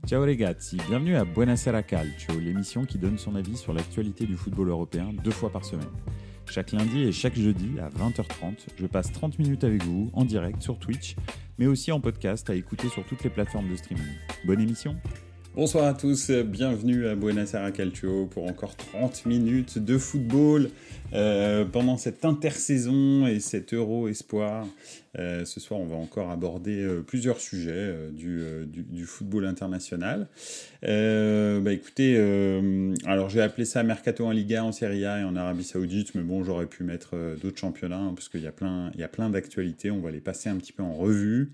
Ciao ragazzi, bienvenue à Buonasera Calcio, l'émission qui donne son avis sur l'actualité du football européen 2 fois par semaine. Chaque lundi et chaque jeudi à 20h30, je passe 30 minutes avec vous en direct sur Twitch, mais aussi en podcast à écouter sur toutes les plateformes de streaming. Bonne émission! Bonsoir à tous, bienvenue à Buonasera Calcio pour encore 30 minutes de football pendant cette intersaison et cet Euro Espoir. Ce soir, on va encore aborder plusieurs sujets du football international. Écoutez, alors j'ai appelé ça Mercato en Liga, en Serie A et en Arabie Saoudite, mais bon, j'aurais pu mettre d'autres championnats parce qu'il y a plein d'actualités, on va les passer un petit peu en revue.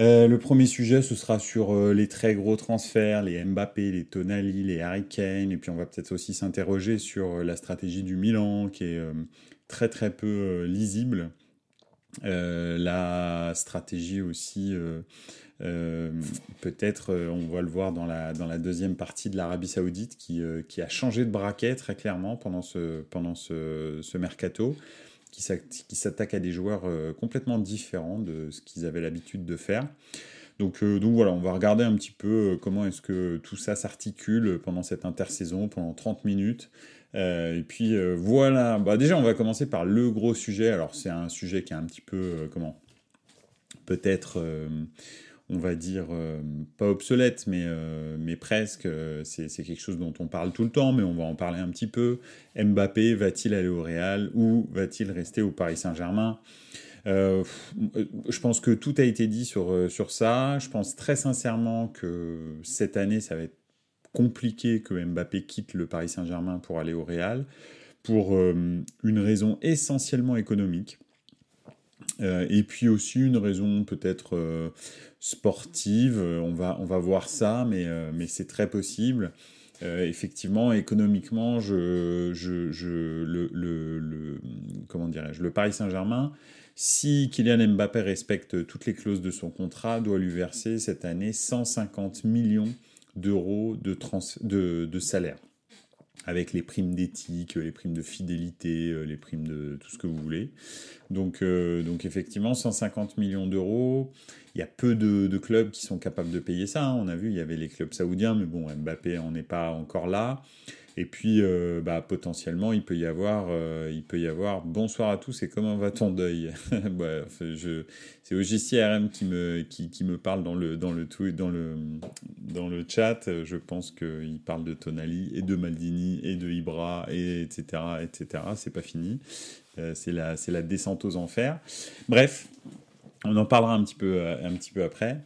Le premier sujet, ce sera sur les très gros transferts, les Mbappé, les Tonali, les Harry Kane, et puis on va peut-être aussi s'interroger sur la stratégie du Milan, qui est très très peu lisible. La stratégie aussi, peut-être, on va le voir dans la deuxième partie de l'Arabie Saoudite, qui a changé de braquet très clairement pendant ce mercato. Qui s'attaque à des joueurs complètement différents de ce qu'ils avaient l'habitude de faire. Donc voilà, on va regarder un petit peu comment est-ce que tout ça s'articule pendant cette intersaison, pendant 30 minutes. Et puis voilà, déjà on va commencer par le gros sujet. Alors c'est un sujet qui est un petit peu, peut-être... on va dire, pas obsolète, mais presque. C'est quelque chose dont on parle tout le temps, mais on va en parler un petit peu. Mbappé va-t-il aller au Real ou va-t-il rester au Paris Saint-Germain ? Je pense que tout a été dit sur ça. Je pense très sincèrement que cette année, ça va être compliqué que Mbappé quitte le Paris Saint-Germain pour aller au Real, pour une raison essentiellement économique. Et puis aussi une raison peut-être sportive, on va voir ça, mais c'est très possible. Effectivement, économiquement, comment dirais-je, le Paris Saint-Germain, si Kylian Mbappé respecte toutes les clauses de son contrat, doit lui verser cette année 150 millions d'euros de salaire, avec les primes d'éthique, les primes de fidélité, les primes de tout ce que vous voulez. Donc effectivement, 150 millions d'euros, il y a peu de clubs qui sont capables de payer ça. Hein. On a vu, il y avait les clubs saoudiens, mais bon, Mbappé en est pas encore là. Et puis, potentiellement, il peut y avoir, bonsoir à tous et comment va ton deuil? C'est OGCRM qui me parle dans le chat. Je pense qu'il parle de Tonali et de Maldini et de Ibra et etc. C'est pas fini. C'est la descente aux enfers. Bref. On en parlera un petit peu après.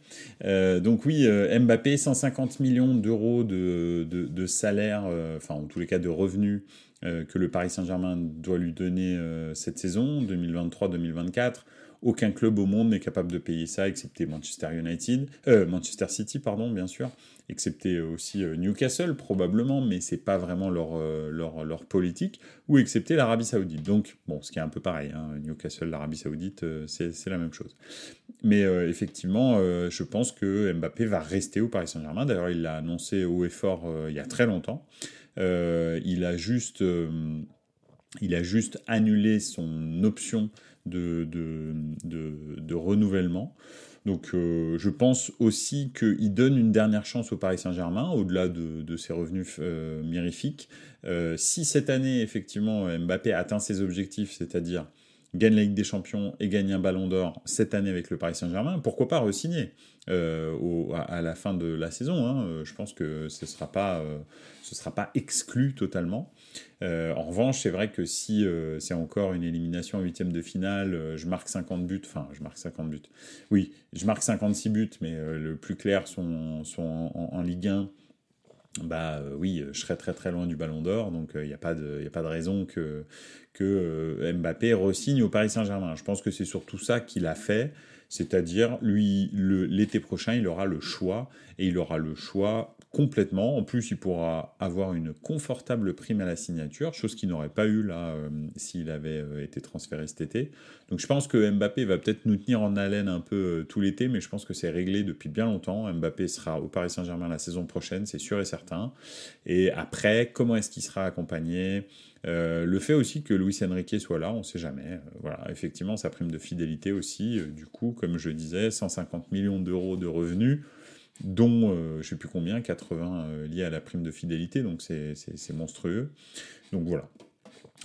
Donc oui, Mbappé, 150 millions d'euros de salaire, en tous les cas de revenus que le Paris Saint-Germain doit lui donner cette saison, 2023-2024. Aucun club au monde n'est capable de payer ça, excepté Manchester City, bien sûr, excepté aussi Newcastle probablement, mais c'est pas vraiment leur politique, ou excepté l'Arabie Saoudite. Donc bon, ce qui est un peu pareil, hein, Newcastle, l'Arabie Saoudite, c'est la même chose. Mais effectivement, je pense que Mbappé va rester au Paris Saint-Germain. D'ailleurs, il l'a annoncé haut et fort il y a très longtemps. Il a juste annulé son option de renouvellement. Donc je pense aussi qu'il donne une dernière chance au Paris Saint-Germain, au-delà de ses revenus mirifiques. Si cette année, effectivement, Mbappé atteint ses objectifs, c'est-à-dire gagne la Ligue des Champions et gagne un Ballon d'Or cette année avec le Paris Saint-Germain, pourquoi pas re-signer à la fin de la saison, hein. Je pense que ce sera pas exclu totalement. En revanche, c'est vrai que si c'est encore une élimination en huitième de finale, je marque 50 buts, oui, je marque 56 buts, mais le plus clair sont en Ligue 1. Oui, je serais très très loin du Ballon d'Or, donc il n'y a pas de raison que Mbappé re-signe au Paris Saint-Germain. Je pense que c'est surtout ça qu'il a fait, c'est-à-dire lui l'été prochain, il aura le choix, et il aura le choix complètement. En plus, il pourra avoir une confortable prime à la signature, chose qu'il n'aurait pas eu là s'il avait été transféré cet été. Donc je pense que Mbappé va peut-être nous tenir en haleine un peu tout l'été, mais je pense que c'est réglé depuis bien longtemps. Mbappé sera au Paris Saint-Germain la saison prochaine, c'est sûr et certain. Et après, comment est-ce qu'il sera accompagné ? Le fait aussi que Luis Enrique soit là, on ne sait jamais. Voilà, effectivement, sa prime de fidélité aussi, du coup, comme je disais, 150 millions d'euros de revenus. dont je ne sais plus combien, 80 liés à la prime de fidélité, donc c'est monstrueux. Donc voilà.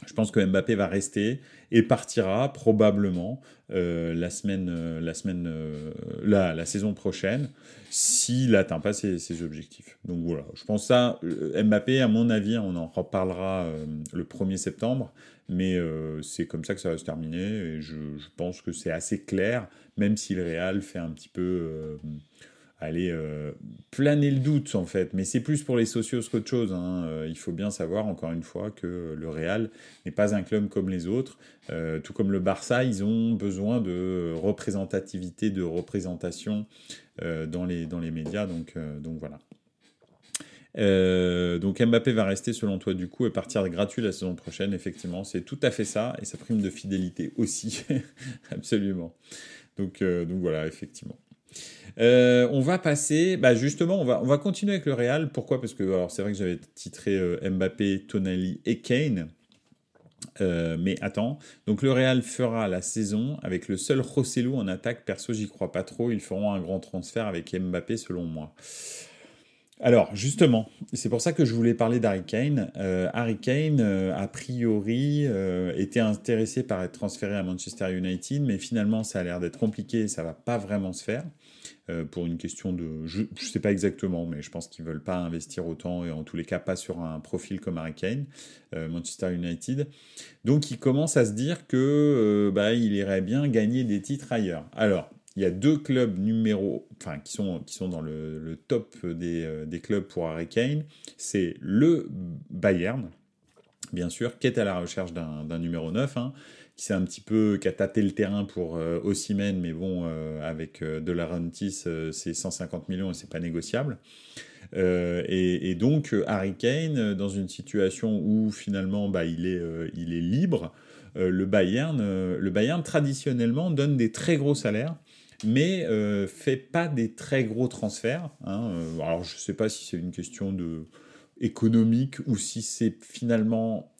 Je pense que Mbappé va rester et partira probablement la saison prochaine s'il n'atteint pas ses objectifs. Donc voilà, je pense ça. Mbappé, à mon avis, on en reparlera le 1er septembre, mais c'est comme ça que ça va se terminer et je pense que c'est assez clair, même si le Real fait un petit peu... aller planer le doute en fait, mais c'est plus pour les socios qu'autre chose. Il faut bien savoir encore une fois que le Real n'est pas un club comme les autres, tout comme le Barça, ils ont besoin de représentativité, de représentation dans les médias, donc voilà. Donc Mbappé va rester selon toi du coup et partir gratuit la saison prochaine, effectivement, c'est tout à fait ça, et sa prime de fidélité aussi, absolument. Donc voilà, effectivement. On va passer, justement, on va continuer avec le Real. Pourquoi? Parce que alors c'est vrai que j'avais titré Mbappé, Tonali et Kane. Mais attends, donc le Real fera la saison avec le seul Joselu en attaque. Perso, j'y crois pas trop. Ils feront un grand transfert avec Mbappé, selon moi. Alors, justement, c'est pour ça que je voulais parler d'Harry Kane. Harry Kane, a priori, était intéressé par être transféré à Manchester United, mais finalement, ça a l'air d'être compliqué et ça va pas vraiment se faire. Pour une question de... Je ne sais pas exactement, mais je pense qu'ils ne veulent pas investir autant, et en tous les cas pas sur un profil comme Harry Kane, Manchester United. Donc il commence à se dire que il irait bien gagner des titres ailleurs. Alors, il y a deux clubs qui sont dans le top des clubs pour Harry Kane. C'est le Bayern, bien sûr, qui est à la recherche d'un numéro 9, qui a tâté le terrain pour Osimhen, mais bon, avec De Laurentiis, c'est 150 millions et c'est pas négociable. Et donc Harry Kane, dans une situation où finalement il est libre, le Bayern traditionnellement donne des très gros salaires, mais fait pas des très gros transferts. Alors je sais pas si c'est une question économique ou si c'est finalement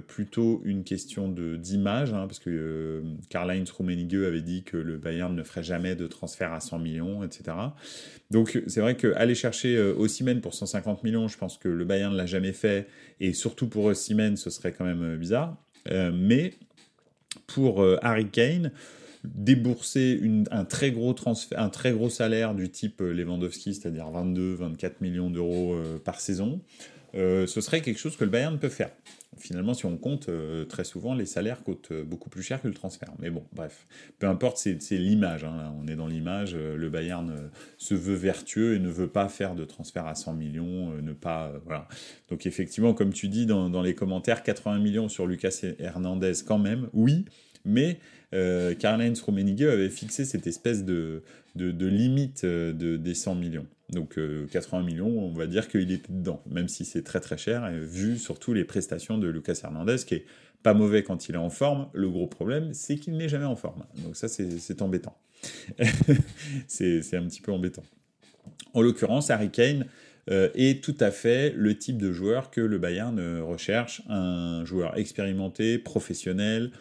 plutôt une question d'image, parce que Karl-Heinz Rummenigge avait dit que le Bayern ne ferait jamais de transfert à 100 millions, etc. Donc c'est vrai qu'aller chercher Osimhen pour 150 millions, je pense que le Bayern ne l'a jamais fait, et surtout pour Osimhen, ce serait quand même bizarre. Mais pour Harry Kane, débourser un très gros transfert, un très gros salaire du type Lewandowski, c'est-à-dire 22-24 millions d'euros par saison, ce serait quelque chose que le Bayern peut faire. Finalement, si on compte, très souvent, les salaires coûtent beaucoup plus cher que le transfert. Mais bon, bref, peu importe, c'est l'image. Là, on est dans l'image. Le Bayern se veut vertueux et ne veut pas faire de transfert à 100 millions, voilà. Donc effectivement, comme tu dis dans les commentaires, 80 millions sur Lucas Hernandez quand même, oui, mais Karl-Heinz Rummenigge avait fixé cette espèce de limite des 100 millions. Donc 80 millions, on va dire qu'il était dedans, même si c'est très très cher, vu surtout les prestations de Lucas Hernandez, qui est pas mauvais quand il est en forme. Le gros problème, c'est qu'il n'est jamais en forme. Donc ça, c'est embêtant. c'est un petit peu embêtant. En l'occurrence, Harry Kane est tout à fait le type de joueur que le Bayern recherche, un joueur expérimenté, professionnel,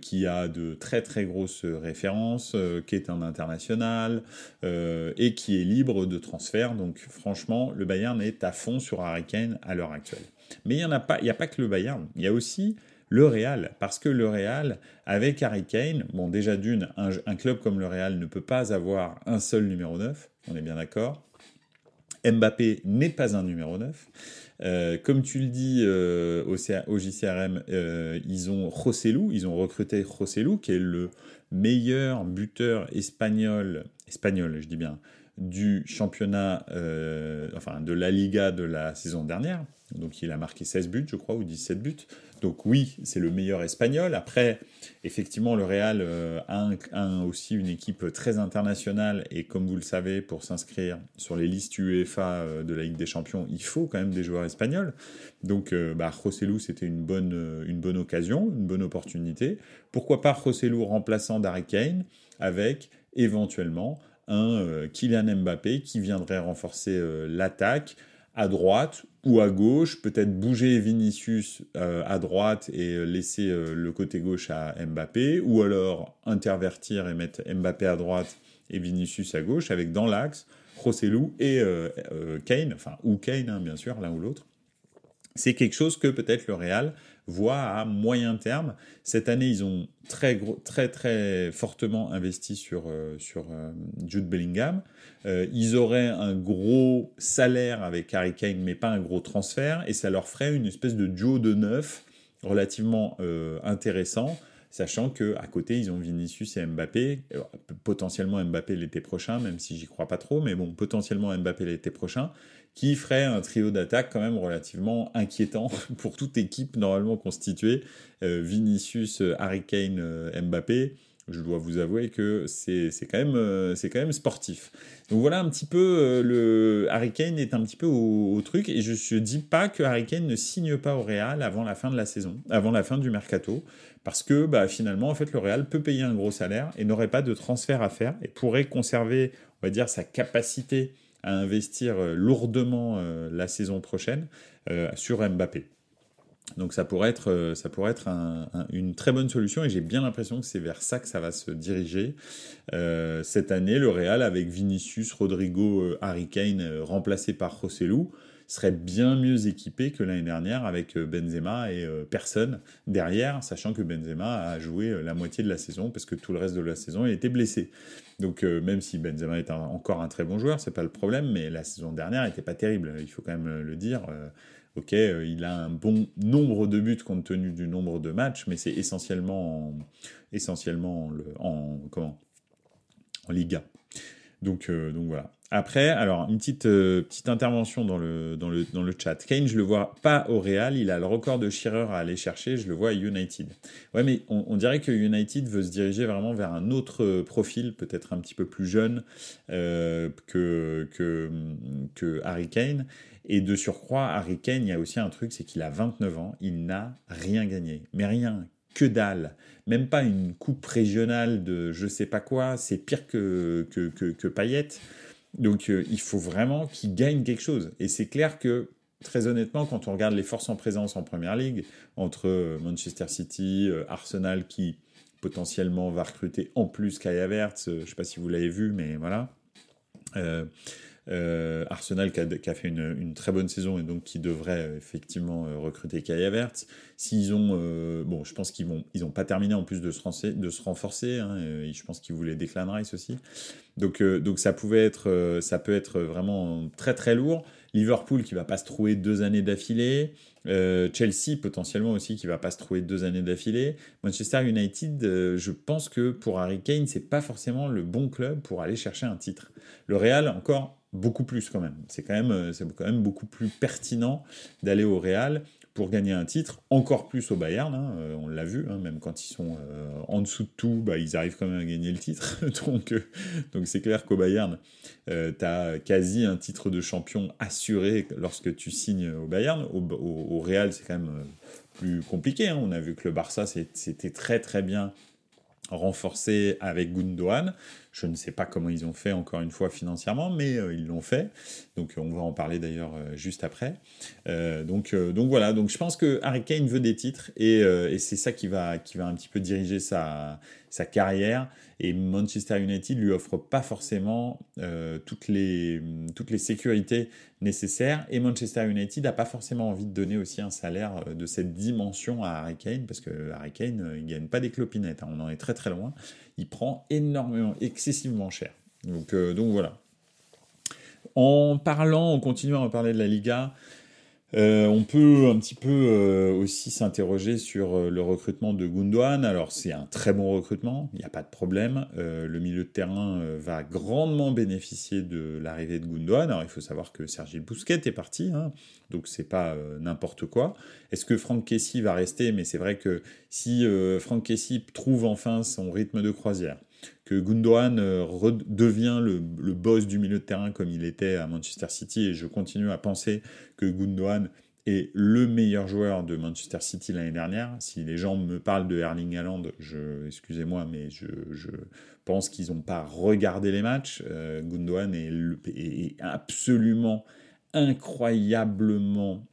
qui a de très très grosses références, qui est un international, et qui est libre de transfert. Donc franchement, le Bayern est à fond sur Harry Kane à l'heure actuelle. Mais il n'y a pas que le Bayern, il y a aussi le Real, parce que le Real, avec Harry Kane, bon déjà un club comme le Real ne peut pas avoir un seul numéro 9, on est bien d'accord. Mbappé n'est pas un numéro 9. Comme tu le dis au JCRM, ils ont recruté Joselu, qui est le meilleur buteur espagnol, je dis bien, du championnat, de la Liga de la saison dernière. Donc il a marqué 16 buts, je crois, ou 17 buts. Donc oui, c'est le meilleur espagnol. Après, effectivement, le Real a aussi une équipe très internationale. Et comme vous le savez, pour s'inscrire sur les listes UEFA de la Ligue des Champions, il faut quand même des joueurs espagnols. Donc Joselu, c'était une bonne occasion, une bonne opportunité. Pourquoi pas Joselu remplaçant d'Harry Kane avec éventuellement un Kylian Mbappé qui viendrait renforcer l'attaque à droite ou à gauche, peut-être bouger Vinicius à droite et laisser le côté gauche à Mbappé, ou alors intervertir et mettre Mbappé à droite et Vinicius à gauche, avec dans l'axe Rossellou et Kane, ou Kane, hein, bien sûr, l'un ou l'autre. C'est quelque chose que peut-être le Real voit à moyen terme. Cette année, ils ont très fortement investi sur Jude Bellingham. Ils auraient un gros salaire avec Harry Kane, mais pas un gros transfert, et ça leur ferait une espèce de duo de neuf relativement intéressant, sachant qu'à côté, ils ont Vinicius et Mbappé, potentiellement Mbappé l'été prochain, même si j'y crois pas trop, mais bon, potentiellement Mbappé l'été prochain, qui ferait un trio d'attaque quand même relativement inquiétant pour toute équipe normalement constituée. Vinicius, Harry Kane, Mbappé, je dois vous avouer que c'est quand même sportif. Donc voilà un petit peu, le Harry Kane est un petit peu au truc, et je ne dis pas que Harry Kane ne signe pas au Real avant la fin de la saison, avant la fin du mercato, parce que finalement, en fait, le Real peut payer un gros salaire et n'aurait pas de transfert à faire, et pourrait conserver, on va dire, sa capacité à investir lourdement la saison prochaine sur Mbappé. Donc ça pourrait être une très bonne solution, et j'ai bien l'impression que c'est vers ça que ça va se diriger. Cette année, le Real, avec Vinicius, Rodrigo, Harry Kane remplacé par Rossellou, serait bien mieux équipé que l'année dernière avec Benzema et personne derrière, sachant que Benzema a joué la moitié de la saison, parce que tout le reste de la saison, il était blessé. Donc même si Benzema est encore un très bon joueur, c'est pas le problème, mais la saison dernière n'était pas terrible, il faut quand même le dire. Ok, il a un bon nombre de buts compte tenu du nombre de matchs, mais c'est essentiellement en Liga. Donc voilà. Après, alors une petite intervention dans le chat. Kane, je le vois pas au Real, il a le record de Shearer à aller chercher, je le vois à United. Ouais, mais on dirait que United veut se diriger vraiment vers un autre profil, peut-être un petit peu plus jeune que Harry Kane. Et de surcroît, Harry Kane, il y a aussi un truc, c'est qu'il a 29 ans, il n'a rien gagné, mais rien, que dalle. Même pas une coupe régionale de je sais pas quoi, c'est pire que Payet. Donc il faut vraiment qu'il gagne quelque chose. Et c'est clair que, très honnêtement, quand on regarde les forces en présence en Première Ligue, entre Manchester City, Arsenal qui potentiellement va recruter en plus Kai Havertz, je sais pas si vous l'avez vu, mais voilà. Arsenal qui a fait une très bonne saison, et donc qui devrait effectivement recruter Kai Havertz. S'ils ont, je pense qu'ils ont pas terminé en plus de se renforcer, hein, et je pense qu'ils voulaient Declan Rice aussi. Donc ça peut être vraiment très très lourd. Liverpool qui va pas se trouver 2 années d'affilée. Chelsea potentiellement aussi qui va pas se trouver 2 années d'affilée. Manchester United, je pense que pour Harry Kane, c'est pas forcément le bon club pour aller chercher un titre. Le Real encore beaucoup plus quand même. C'est quand même beaucoup plus pertinent d'aller au Real pour gagner un titre, encore plus au Bayern, hein, on l'a vu, hein, même quand ils sont en dessous de tout, ils arrivent quand même à gagner le titre. donc c'est clair qu'au Bayern, t'as quasi un titre de champion assuré lorsque tu signes au Bayern. Au Real, c'est quand même plus compliqué, hein. On a vu que le Barça, c'était très très bien renforcé avec Gundogan. Je ne sais pas comment ils ont fait, encore une fois, financièrement, mais ils l'ont fait. Donc on va en parler d'ailleurs juste après. Donc voilà, donc je pense que Harry Kane veut des titres, et c'est ça qui va un petit peu diriger sa carrière. Et Manchester United lui offre pas forcément toutes les sécurités nécessaires, et Manchester United n'a pas forcément envie de donner aussi un salaire de cette dimension à Harry Kane, parce que Harry Kane, il gagne pas des clopinettes, hein, on en est très très loin. Il prend excessivement cher. Donc voilà. En continuant à parler de la Liga, on peut un petit peu aussi s'interroger sur le recrutement de Gundogan. Alors c'est un très bon recrutement, il n'y a pas de problème. Le milieu de terrain va grandement bénéficier de l'arrivée de Gundogan. Alors il faut savoir que Sergi Busquets est parti, hein, donc c'est pas n'importe quoi. Est-ce que Franck Kessie va rester? Mais c'est vrai que si Franck Kessie trouve enfin son rythme de croisière, que Gundogan devient le boss du milieu de terrain comme il était à Manchester City, et je continue à penser que Gundogan est le meilleur joueur de Manchester City l'année dernière. Si les gens me parlent de Erling Haaland, excusez-moi, mais je pense qu'ils n'ont pas regardé les matchs. Gundogan est absolument incroyablement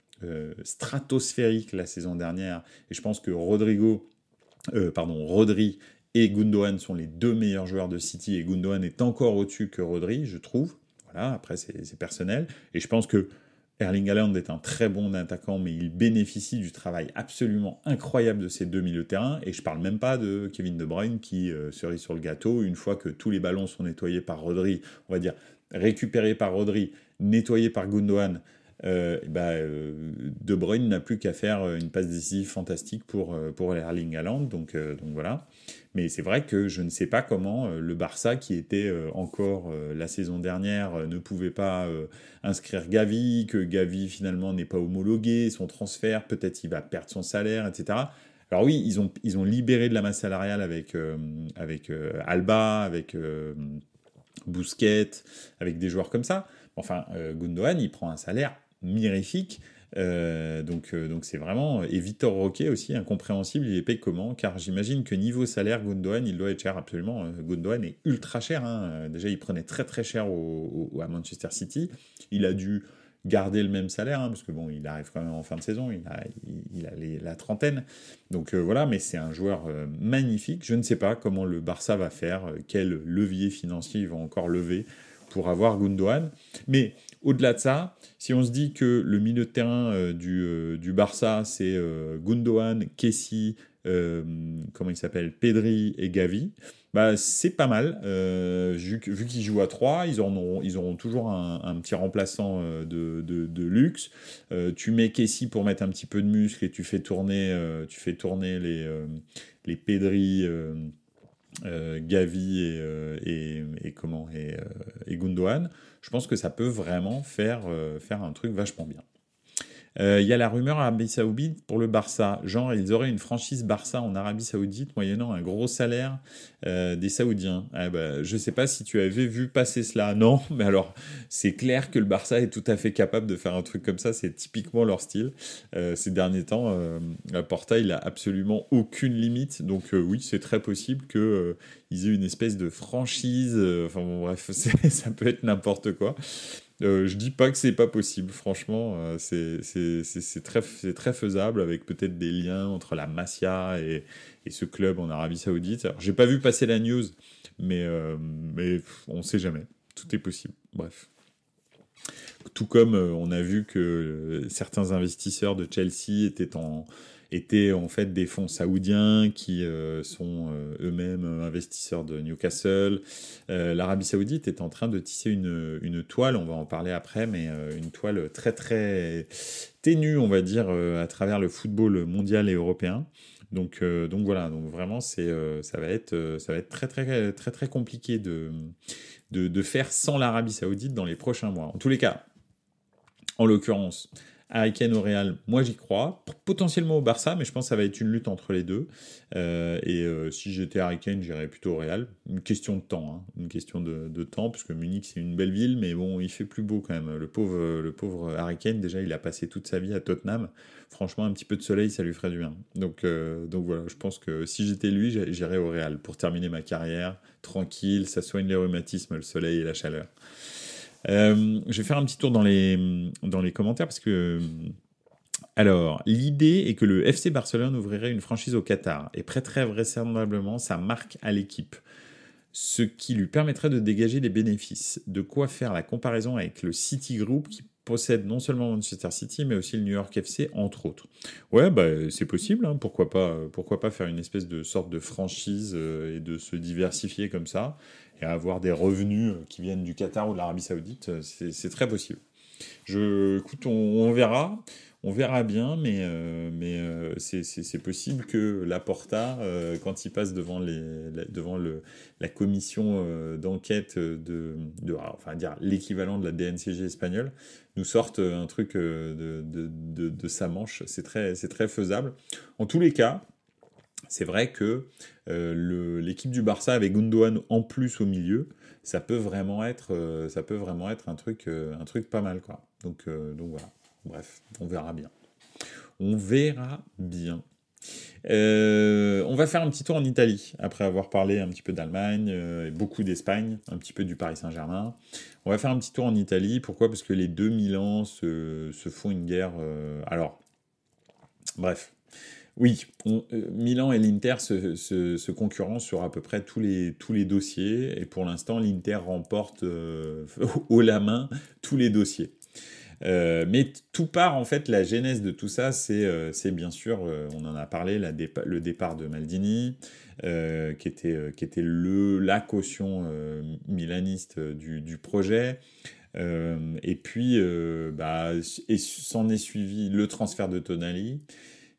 stratosphérique la saison dernière, et je pense que Rodri et Gundogan sont les 2 meilleurs joueurs de City, et Gundogan est encore au-dessus que Rodri, je trouve. voilà, après c'est personnel. Et je pense que Erling Haaland est un très bon attaquant, mais il bénéficie du travail absolument incroyable de ses deux milieux de terrain. Et je parle même pas de Kevin De Bruyne qui cerise sur le gâteau. Une fois que tous les ballons sont nettoyés par Rodri, on va dire récupérés par Rodri, nettoyés par Gundogan, De Bruyne n'a plus qu'à faire une passe décisive fantastique pour Erling Haaland. Donc voilà. Mais c'est vrai que je ne sais pas comment le Barça, qui était encore la saison dernière, ne pouvait pas inscrire Gavi, que Gavi finalement n'est pas homologué, son transfert, peut-être il va perdre son salaire, etc. Alors oui, ils ont libéré de la masse salariale avec Alba, avec Busquets, avec des joueurs comme ça. Enfin, Gundogan, il prend un salaire mirifique. Donc c'est vraiment... Et Vitor Roque aussi, incompréhensible, il est payé comment? Car j'imagine que niveau salaire, Gundogan, il doit être cher absolument. Gundogan est ultra cher. Hein. Déjà, il prenait très très cher à Manchester City. Il a dû garder le même salaire, hein, parce que bon, il arrive quand même en fin de saison, il a la trentaine. Donc voilà, mais c'est un joueur magnifique. Je ne sais pas comment le Barça va faire, quel levier financier ils vont encore lever pour avoir Gundogan. Mais au-delà de ça, si on se dit que le milieu de terrain du Barça, c'est Gundogan, Kessie, comment il s'appelle, Pedri et Gavi, bah, c'est pas mal. Vu qu'ils jouent à 3, ils auront toujours un petit remplaçant de luxe. Tu mets Kessie pour mettre un petit peu de muscle et tu fais tourner les Pedri... Gavi et Gundogan, je pense que ça peut vraiment faire un truc vachement bien. Il y a la rumeur Arabie Saoudite pour le Barça. Genre, ils auraient une franchise Barça en Arabie Saoudite moyennant un gros salaire des Saoudiens. Je sais pas si tu avais vu passer cela. Non, mais alors, c'est clair que le Barça est tout à fait capable de faire un truc comme ça. C'est typiquement leur style. Ces derniers temps, Laporta, il a absolument aucune limite. Donc oui, c'est très possible que ils aient une espèce de franchise. Enfin bon, bref, ça peut être n'importe quoi. Je dis pas que c'est pas possible, franchement, c'est très faisable avec peut-être des liens entre la Masia et ce club en Arabie Saoudite. Alors, j'ai pas vu passer la news, mais on sait jamais, tout est possible. Bref. Tout comme on a vu que certains investisseurs de Chelsea étaient en fait des fonds saoudiens qui sont eux-mêmes investisseurs de Newcastle. L'Arabie Saoudite est en train de tisser une toile, on va en parler après, mais une toile très très ténue, on va dire, à travers le football mondial et européen. Donc voilà, donc vraiment ça va être très très très très compliqué de faire sans l'Arabie Saoudite dans les prochains mois. En tous les cas, en l'occurrence, Harry Kane au Real, moi j'y crois. Potentiellement au Barça, mais je pense que ça va être une lutte entre les deux. Si j'étais Harry Kane, j'irais plutôt au Real. Une question de temps, hein. Une question de temps, parce que Munich c'est une belle ville, mais bon, il fait plus beau quand même. Le pauvre Harry Kane, déjà il a passé toute sa vie à Tottenham. Franchement, un petit peu de soleil, ça lui ferait du bien. Donc voilà, je pense que si j'étais lui, j'irais au Real pour terminer ma carrière, tranquille, ça soigne les rhumatismes, le soleil et la chaleur. Je vais faire un petit tour dans les commentaires parce que... Alors, l'idée est que le FC Barcelone ouvrirait une franchise au Qatar et prêterait vraisemblablement sa marque à l'équipe, ce qui lui permettrait de dégager des bénéfices. De quoi faire la comparaison avec le City Group qui possède non seulement Manchester City mais aussi le New York FC entre autres. Ouais, c'est possible, hein, pourquoi pas faire une espèce de sorte de franchise et de se diversifier comme ça et avoir des revenus qui viennent du Qatar ou de l'Arabie Saoudite, c'est très possible. Écoute, on verra. On verra bien, mais c'est possible que Laporta, quand il passe devant la commission d'enquête enfin dire l'équivalent de la DNCG espagnole, nous sorte un truc de sa manche. C'est très faisable. En tous les cas, c'est vrai que l'équipe du Barça avec Gundogan en plus au milieu, ça peut vraiment être un truc pas mal, quoi. Donc voilà. Bref, on verra bien. On verra bien. On va faire un petit tour en Italie, après avoir parlé un petit peu d'Allemagne, et beaucoup d'Espagne, un petit peu du Paris Saint-Germain. On va faire un petit tour en Italie. Pourquoi ? Parce que les deux Milan se font une guerre. Alors, bref. Oui, Milan et l'Inter se concurrencent sur à peu près tous les dossiers, et pour l'instant, l'Inter remporte haut la main tous les dossiers. Mais tout part, en fait, la genèse de tout ça, c'est bien sûr, on en a parlé, le départ de Maldini, qui était la caution milaniste du projet. Et puis, s'en est suivi le transfert de Tonali,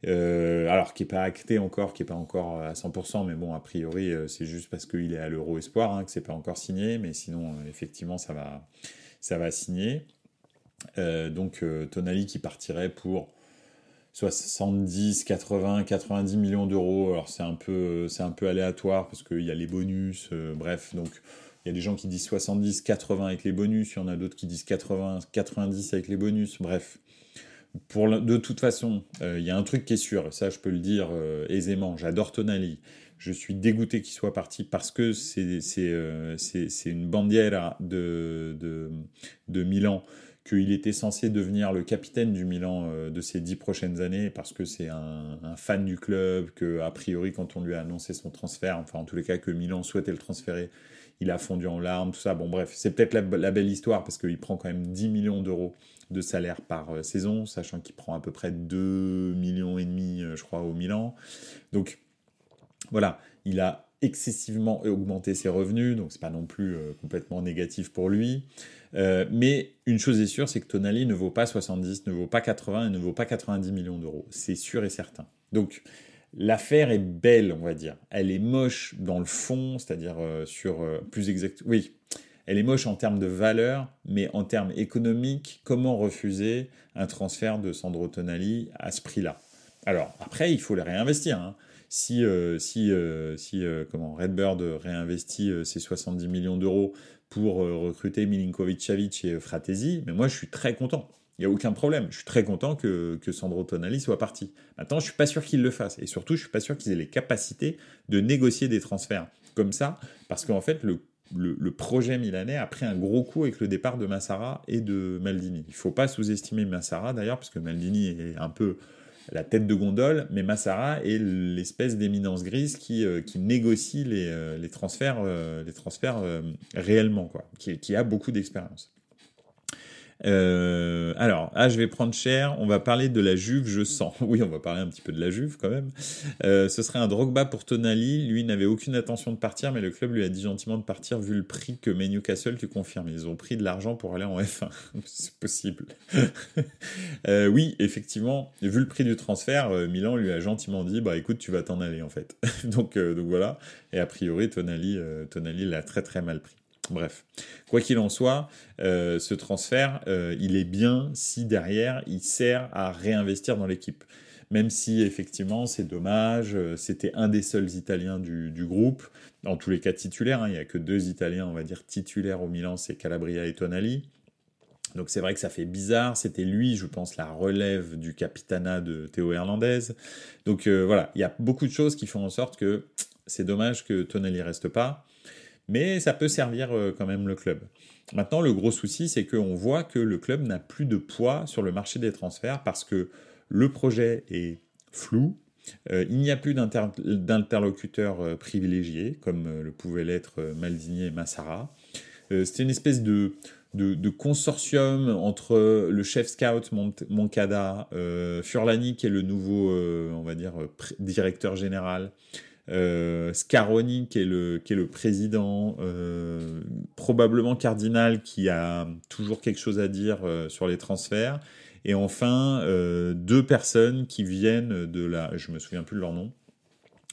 alors qui n'est pas acté encore, qui n'est pas encore à 100%, mais bon, a priori, c'est juste parce qu'il est à l'Euro Espoir, hein, que c'est pas encore signé, mais sinon, effectivement, ça va signer. Tonali qui partirait pour 70, 80, 90 millions d'euros. Alors c'est un peu aléatoire parce qu'il y a les bonus, bref. Donc il y a des gens qui disent 70, 80 avec les bonus, il y en a d'autres qui disent 80, 90 avec les bonus, bref. De toute façon, il y a un truc qui est sûr, et ça je peux le dire aisément, j'adore Tonali. Je suis dégoûté qu'il soit parti parce que c'est une bandiera de Milan, qu'il était censé devenir le capitaine du Milan de ces 10 prochaines années, parce que c'est un fan du club, que a priori quand on lui a annoncé son transfert, enfin en tous les cas que Milan souhaitait le transférer, il a fondu en larmes, tout ça. Bon bref, c'est peut-être la belle histoire, parce qu'il prend quand même 10 millions d'euros de salaire par saison, sachant qu'il prend à peu près 2 millions et demi, je crois, au Milan. Donc voilà, il a excessivement augmenté ses revenus, donc c'est pas non plus complètement négatif pour lui. Mais une chose est sûre, c'est que Tonali ne vaut pas 70, ne vaut pas 80 et ne vaut pas 90 millions d'euros. C'est sûr et certain. Donc l'affaire est belle, on va dire. Elle est moche dans le fond, c'est-à-dire plus exact. Oui, elle est moche en termes de valeur, mais en termes économiques, comment refuser un transfert de Sandro Tonali à ce prix-là? Alors après, il faut les réinvestir, hein. Si Redbird réinvestit ses 70 millions d'euros pour recruter Milinkovic-Savic et Fratesi, mais moi je suis très content. Il n'y a aucun problème. Je suis très content que Sandro Tonali soit parti. Maintenant, je suis pas sûr qu'il le fasse. Et surtout, je suis pas sûr qu'ils aient les capacités de négocier des transferts comme ça, parce qu'en fait, le projet milanais a pris un gros coup avec le départ de Massara et de Maldini. Il ne faut pas sous-estimer Massara d'ailleurs, parce que Maldini est un peu la tête de gondole, mais Massara est l'espèce d'éminence grise qui négocie les transferts, réellement, quoi, qui a beaucoup d'expérience. Je vais prendre cher. On va parler de la Juve, je sens. Oui, on va parler un petit peu de la Juve quand même. Ce serait un Drogba pour Tonali. Lui n'avait aucune intention de partir, mais le club lui a dit gentiment de partir vu le prix que met Newcastle. Tu confirmes? Ils ont pris de l'argent pour aller en F1. C'est possible. Oui, effectivement, vu le prix du transfert, Milan lui a gentiment dit, bah écoute, tu vas t'en aller en fait. donc voilà. Et a priori, Tonali l'a très très mal pris. Bref, quoi qu'il en soit, ce transfert, il est bien si derrière, il sert à réinvestir dans l'équipe. Même si, effectivement, c'est dommage, c'était un des seuls Italiens du groupe, en tous les cas titulaires, hein, il n'y a que 2 Italiens, on va dire, titulaires au Milan, c'est Calabria et Tonali. Donc c'est vrai que ça fait bizarre, c'était lui, je pense, la relève du capitanat de Théo Hernandez. Donc voilà, il y a beaucoup de choses qui font en sorte que c'est dommage que Tonali reste pas, mais ça peut servir quand même le club. Maintenant, le gros souci, c'est qu'on voit que le club n'a plus de poids sur le marché des transferts parce que le projet est flou, il n'y a plus d'interlocuteurs privilégiés, comme le pouvaient l'être Maldini et Massara. C'était une espèce de consortium entre le chef scout Moncada, Furlani qui est le nouveau, on va dire, directeur général, Scaroni qui est le président, probablement Cardinal qui a toujours quelque chose à dire sur les transferts, et enfin 2 personnes qui viennent je me souviens plus de leur nom,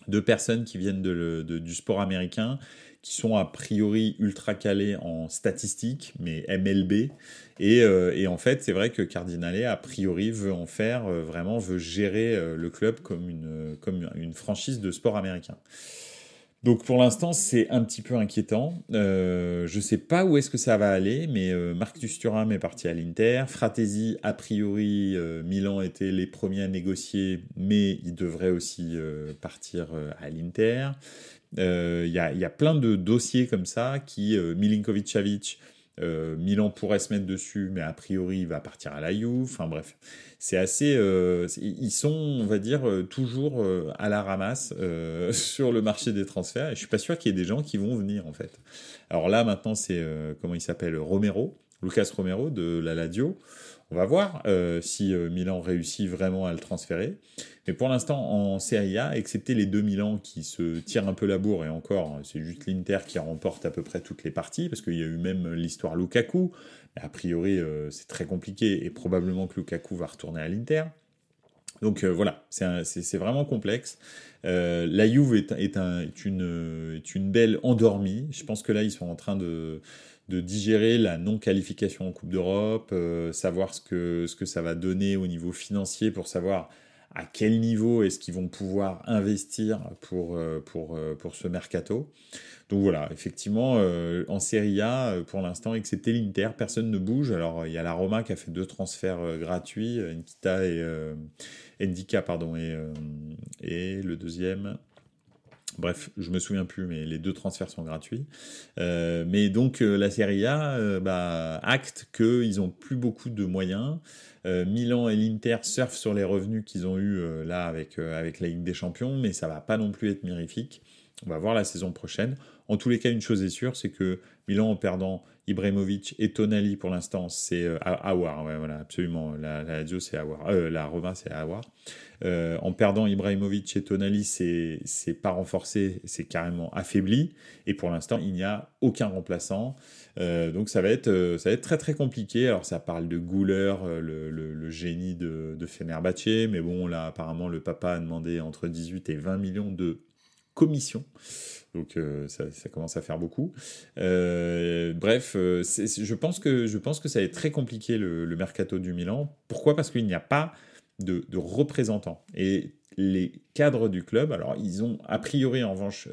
2 personnes qui viennent du sport américain, qui sont a priori ultra calés en statistiques, mais MLB. Et en fait, c'est vrai que Cardinale, a priori, veut en faire, veut gérer le club comme une franchise de sport américain. Donc pour l'instant, c'est un petit peu inquiétant. Je sais pas où est-ce que ça va aller, mais Marcus Thuram est parti à l'Inter. Fratesi, a priori, Milan était les premiers à négocier, mais il devrait aussi partir à l'Inter. Il y a plein de dossiers comme ça qui Milinkovic-Savic, Milan pourrait se mettre dessus, mais a priori, il va partir à la Juve. Enfin bref, c'est assez... ils sont, on va dire, toujours à la ramasse sur le marché des transferts. Et je suis pas sûr qu'il y ait des gens qui vont venir, en fait. Alors là, maintenant, c'est... comment il s'appelle Lucas Romero de la Lazio. On va voir si Milan réussit vraiment à le transférer. Mais pour l'instant, en Serie A, excepté les deux Milan qui se tirent un peu la bourre, et encore, c'est juste l'Inter qui remporte à peu près toutes les parties, parce qu'il y a eu même l'histoire Lukaku. Mais a priori, c'est très compliqué, et probablement que Lukaku va retourner à l'Inter. Donc voilà, c'est vraiment complexe. La Juve est une belle endormie. Je pense que là, ils sont en train de digérer la non-qualification en Coupe d'Europe, savoir ce que ça va donner au niveau financier pour savoir à quel niveau est-ce qu'ils vont pouvoir investir pour ce mercato. Donc voilà, effectivement, en Serie A, pour l'instant, excepté l'Inter, personne ne bouge. Alors, il y a la Roma qui a fait 2 transferts gratuits, Nkita et Ndika, pardon, et le deuxième... Bref, je me souviens plus, mais les 2 transferts sont gratuits. Mais donc la Serie A acte qu'ils ont plus beaucoup de moyens. Milan et l'Inter surfent sur les revenus qu'ils ont eu là avec la Ligue des Champions, mais ça va pas non plus être mirifique. On va voir la saison prochaine. En tous les cas, une chose est sûre, c'est que Milan, en perdant Ibrahimovic et Tonali pour l'instant, c'est Aouar. Ouais, voilà, absolument. La Lazio, c'est Aouar. La Roma, c'est Aouar. En perdant Ibrahimovic et Tonali, c'est pas renforcé, c'est carrément affaibli. Et pour l'instant, il n'y a aucun remplaçant. Donc ça va être très très compliqué. Alors ça parle de Güler, le génie de Fenerbahçe, mais bon, là apparemment le papa a demandé entre 18 et 20 millions de commission. Donc ça commence à faire beaucoup. Bref, je pense que ça va être très compliqué le mercato du Milan. Pourquoi ? Parce qu'il n'y a pas de représentants. Et les cadres du club, alors ils ont a priori en revanche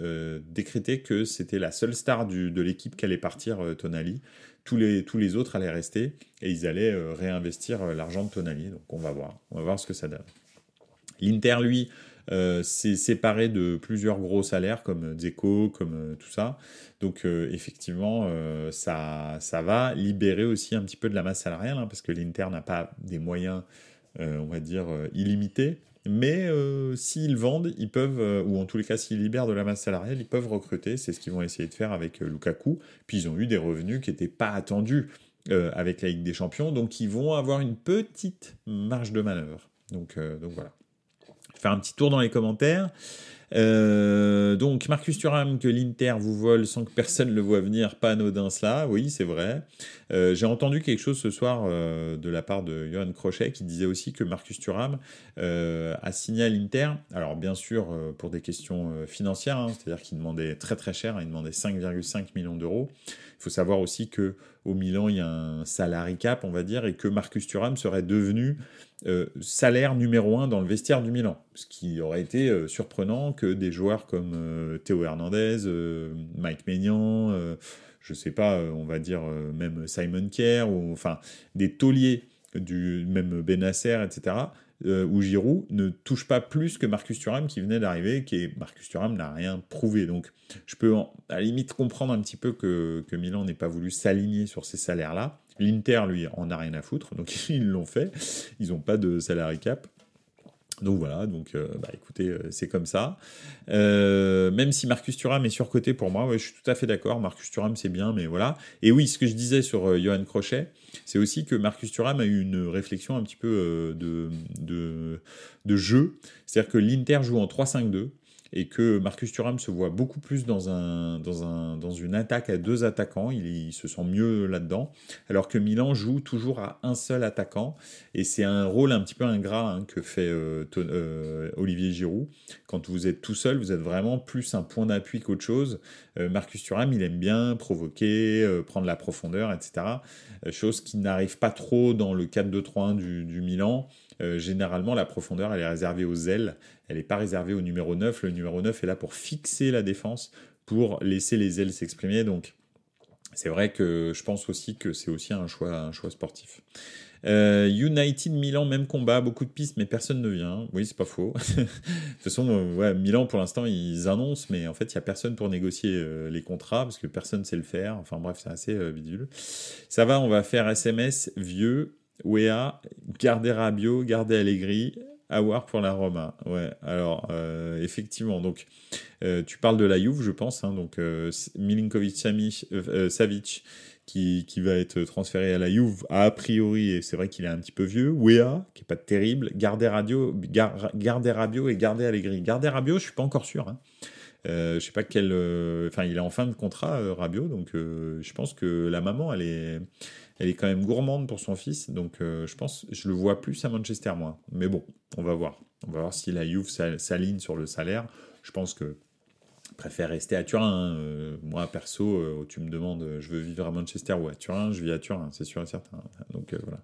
décrété que c'était la seule star de l'équipe qui allait partir, Tonali. Tous les autres allaient rester et ils allaient réinvestir l'argent de Tonali. Donc on va voir ce que ça donne. L'Inter, lui, s'est séparé de plusieurs gros salaires comme Dzeko, comme tout ça. Donc effectivement, ça va libérer aussi un petit peu de la masse salariale, parce que l'Inter n'a pas des moyens, on va dire, illimités. Mais s'ils vendent, ils peuvent, ou en tous les cas s'ils libèrent de la masse salariale, ils peuvent recruter. C'est ce qu'ils vont essayer de faire avec Lukaku. Puis ils ont eu des revenus qui n'étaient pas attendus avec la Ligue des Champions. Donc ils vont avoir une petite marge de manœuvre. Donc voilà. Faire un petit tour dans les commentaires. Donc Marcus Thuram, que l'Inter vous vole sans que personne le voit venir, pas anodin cela, oui c'est vrai. J'ai entendu quelque chose ce soir de la part de Johan Crochet qui disait aussi que Marcus Thuram a signé à l'Inter, alors bien sûr pour des questions financières, c'est-à-dire qu'il demandait très très cher, il demandait 5,5 millions d'euros. Il faut savoir aussi que au Milan il y a un salary cap, on va dire, et que Marcus Thuram serait devenu salaire numéro 1 dans le vestiaire du Milan, ce qui aurait été surprenant que des joueurs comme Théo Hernandez, Mike Maignan, je sais pas, on va dire même Simon Kjær, ou enfin des tauliers du même Bennacer, etc., ou Giroud, ne touchent pas plus que Marcus Thuram qui venait d'arriver, Marcus Thuram n'a rien prouvé. Donc je peux à la limite comprendre un petit peu que Milan n'ait pas voulu s'aligner sur ces salaires-là. L'Inter, lui, en a rien à foutre, donc ils l'ont fait. Ils n'ont pas de salary cap. Donc voilà, écoutez, c'est comme ça. Même si Marcus Thuram est surcoté pour moi, ouais, je suis tout à fait d'accord. Marcus Thuram, c'est bien, mais voilà. Et oui, ce que je disais sur Johan Crochet, c'est aussi que Marcus Thuram a eu une réflexion un petit peu de jeu. C'est-à-dire que l'Inter joue en 3-5-2. Et que Marcus Thuram se voit beaucoup plus dans une attaque à 2 attaquants, il se sent mieux là-dedans, alors que Milan joue toujours à un seul attaquant, et c'est un rôle un petit peu ingrat que fait Olivier Giroud. Quand vous êtes tout seul, vous êtes vraiment plus un point d'appui qu'autre chose. Marcus Thuram, il aime bien provoquer, prendre la profondeur, etc. Chose qui n'arrive pas trop dans le 4-2-3-1 du Milan. Généralement, la profondeur, elle est réservée aux ailes. Elle n'est pas réservée au numéro 9. Le numéro 9 est là pour fixer la défense, pour laisser les ailes s'exprimer. Donc, c'est vrai que je pense aussi que c'est aussi un choix sportif. United, Milan, même combat, beaucoup de pistes, mais personne ne vient. Oui, c'est pas faux. De toute façon, ouais, Milan, pour l'instant, ils annoncent, mais en fait, il n'y a personne pour négocier les contrats, parce que personne ne sait le faire. Enfin bref, c'est assez bidule. Ça va, on va faire SMS, vieux, Wea, garder Rabiot, garder Allegri, Awar pour la Roma. Ouais, alors, effectivement, donc, tu parles de la Juve, je pense, hein, donc Milinkovic-Savic, qui va être transféré à la Juve, a priori, et c'est vrai qu'il est un petit peu vieux. Wea, qui est pas terrible. Garder Rabiot et garder Allegri. Garder Rabiot, je suis pas encore sûr. Hein. Je sais pas quel. Enfin, il est en fin de contrat, Rabiot, donc je pense que la maman, elle est quand même gourmande pour son fils, donc je le vois plus à Manchester, moi. Mais bon, on va voir. On va voir si la Juve s'aligne sur le salaire. Je pense que préfère rester à Turin. Hein. Moi, perso, tu me demandes, je veux vivre à Manchester ou à Turin, je vis à Turin, c'est sûr et certain. Donc voilà.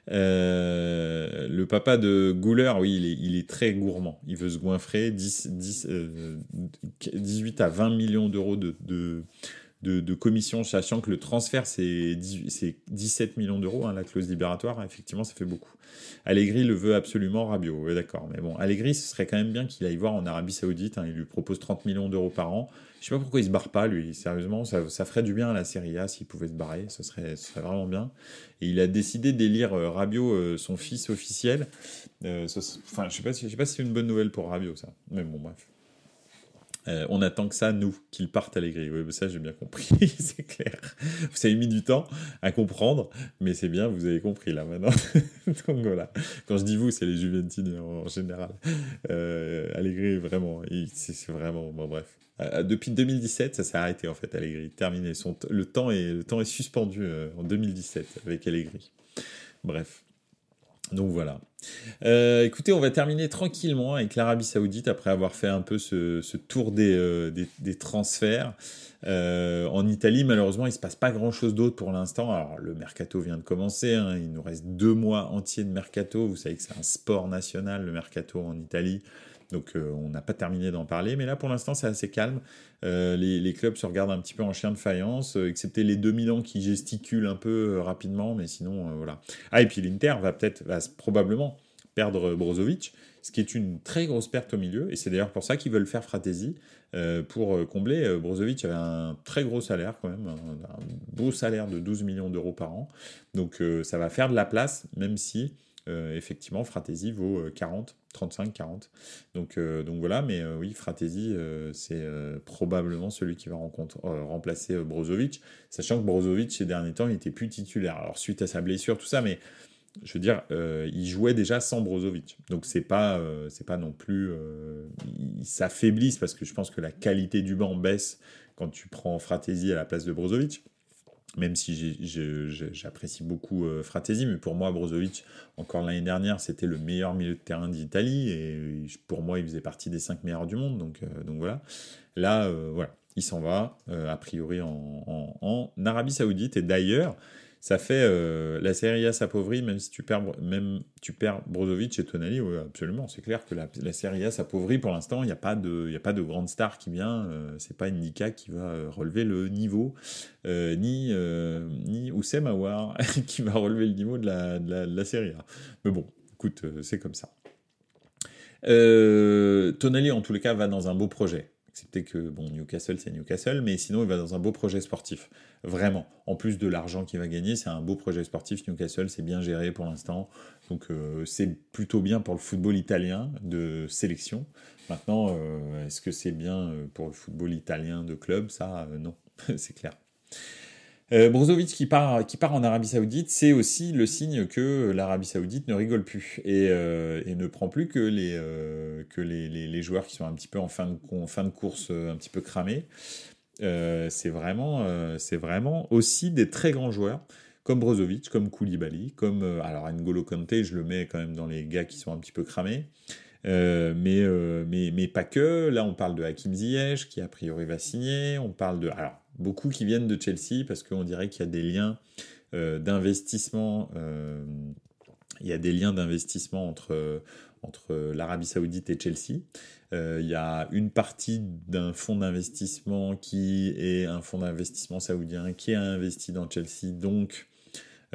Le papa de Gouler, oui, il est très gourmand. Il veut se goinfrer. 18 à 20 millions d'euros de commission, sachant que le transfert, c'est 17 millions d'euros, hein, la clause libératoire. Effectivement, ça fait beaucoup. Allegri le veut absolument, Rabiot, ouais, d'accord. Mais bon, Allegri, ce serait quand même bien qu'il aille voir en Arabie Saoudite. Hein, il lui propose 30 millions d'euros par an. Je sais pas pourquoi il se barre pas, lui. Sérieusement, ça ferait du bien à la Serie A s'il pouvait se barrer. Ce serait vraiment bien. Et il a décidé d'élire Rabiot son fils officiel. Enfin, je sais pas si c'est une bonne nouvelle pour Rabiot, ça. Mais bon, bref. On attend que ça, nous, qu'il parte Allegri. Oui, ça, j'ai bien compris, c'est clair. Vous avez mis du temps à comprendre, mais c'est bien, vous avez compris, là, maintenant. Donc, voilà. Quand je dis vous, c'est les Juventini en général. Allegri, vraiment, c'est vraiment... Bon, bref. Depuis 2017, ça s'est arrêté, en fait, Allegri. Terminé. Le temps est suspendu en 2017 avec Allegri. Bref. Donc voilà. Écoutez, on va terminer tranquillement avec l'Arabie Saoudite après avoir fait un peu ce tour des transferts. En Italie, malheureusement, il ne se passe pas grand-chose d'autre pour l'instant. Alors, le mercato vient de commencer. Hein. Il nous reste 2 mois entiers de mercato. Vous savez que c'est un sport national, le mercato en Italie. Donc, on n'a pas terminé d'en parler. Mais là, pour l'instant, c'est assez calme. Les clubs se regardent un petit peu en chien de faïence, excepté les 2 Milan qui gesticulent un peu rapidement. Mais sinon, voilà. Ah, et puis l'Inter va probablement perdre Brozovic, ce qui est une très grosse perte au milieu. Et c'est d'ailleurs pour ça qu'ils veulent faire Fratesi, pour combler. Brozovic avait un très gros salaire quand même, un beau salaire de 12 millions d'euros par an. Donc ça va faire de la place, même si effectivement Fratesi vaut 35, 40. Donc voilà, mais oui, Fratesi, c'est probablement celui qui va remplacer Brozovic, sachant que Brozovic, ces derniers temps, il était plus titulaire. Alors suite à sa blessure, tout ça, mais je veux dire, il jouait déjà sans Brozovic. Donc c'est pas non plus... ils s'affaiblissent parce que je pense que la qualité du banc baisse quand tu prends Fratesi à la place de Brozovic. Même si j'apprécie beaucoup Fratesi, mais pour moi, Brozovic, encore l'année dernière, c'était le meilleur milieu de terrain d'Italie, et pour moi, il faisait partie des 5 meilleurs du monde, donc voilà. Là, voilà, il s'en va, a priori, en Arabie Saoudite, et d'ailleurs, ça fait la Serie A s'appauvrit, même si tu perds Brozovic et Tonali, ouais, absolument, c'est clair que la Serie A s'appauvrit pour l'instant, il n'y a pas de grande star qui vient, c'est pas Indica qui va relever le niveau, ni Oussem Aouar qui va relever le niveau de la Serie A. Mais bon, écoute, c'est comme ça. Tonali, en tous les cas, va dans un beau projet. Excepté que, bon, Newcastle, c'est Newcastle, mais sinon, il va dans un beau projet sportif. Vraiment. En plus de l'argent qu'il va gagner, c'est un beau projet sportif. Newcastle, c'est bien géré pour l'instant. Donc, c'est plutôt bien pour le football italien de sélection. Maintenant, est-ce que c'est bien pour le football italien de club? Ça, non, c'est clair. Brozovic qui part en Arabie Saoudite, c'est aussi le signe que l'Arabie Saoudite ne rigole plus et ne prend plus que les joueurs qui sont un petit peu en fin de course, un petit peu cramés. C'est vraiment aussi des très grands joueurs comme Brozovic, comme Koulibaly, comme alors N'Golo Kanté, je le mets quand même dans les gars qui sont un petit peu cramés. Mais pas que. Là, on parle de Hakim Ziyech qui a priori va signer. On parle de beaucoup qui viennent de Chelsea parce qu'on dirait qu'il y a des liens d'investissement. Il y a des liens d'investissement entre l'Arabie Saoudite et Chelsea. Il y a une partie d'un fonds d'investissement qui est un fonds d'investissement saoudien qui a investi dans Chelsea, donc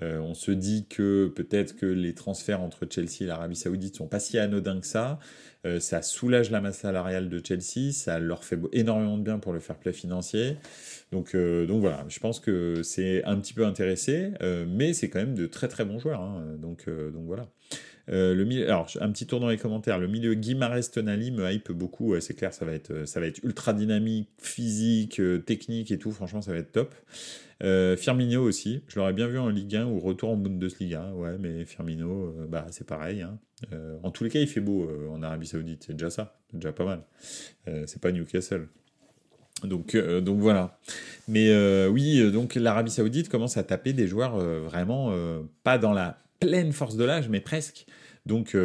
On se dit que peut-être que les transferts entre Chelsea et l'Arabie Saoudite sont pas si anodins que ça. Ça soulage la masse salariale de Chelsea, ça leur fait énormément de bien pour le fair play financier. Donc voilà, je pense que c'est un petit peu intéressé, mais c'est quand même de très très bons joueurs. Hein. Donc voilà. Alors, un petit tour dans les commentaires. Le milieu Guimarães Tonali me hype beaucoup. Ouais, c'est clair, ça va être ultra dynamique, physique, technique et tout. Franchement, ça va être top. Firmino aussi. Je l'aurais bien vu en Ligue 1 ou retour en Bundesliga. Ouais, mais Firmino, bah, c'est pareil. Hein. En tous les cas, il fait beau en Arabie Saoudite. C'est déjà ça. C'est déjà pas mal. C'est pas Newcastle. Donc voilà. Mais oui, donc l'Arabie Saoudite commence à taper des joueurs vraiment pas dans la pleine force de l'âge, mais presque. Donc,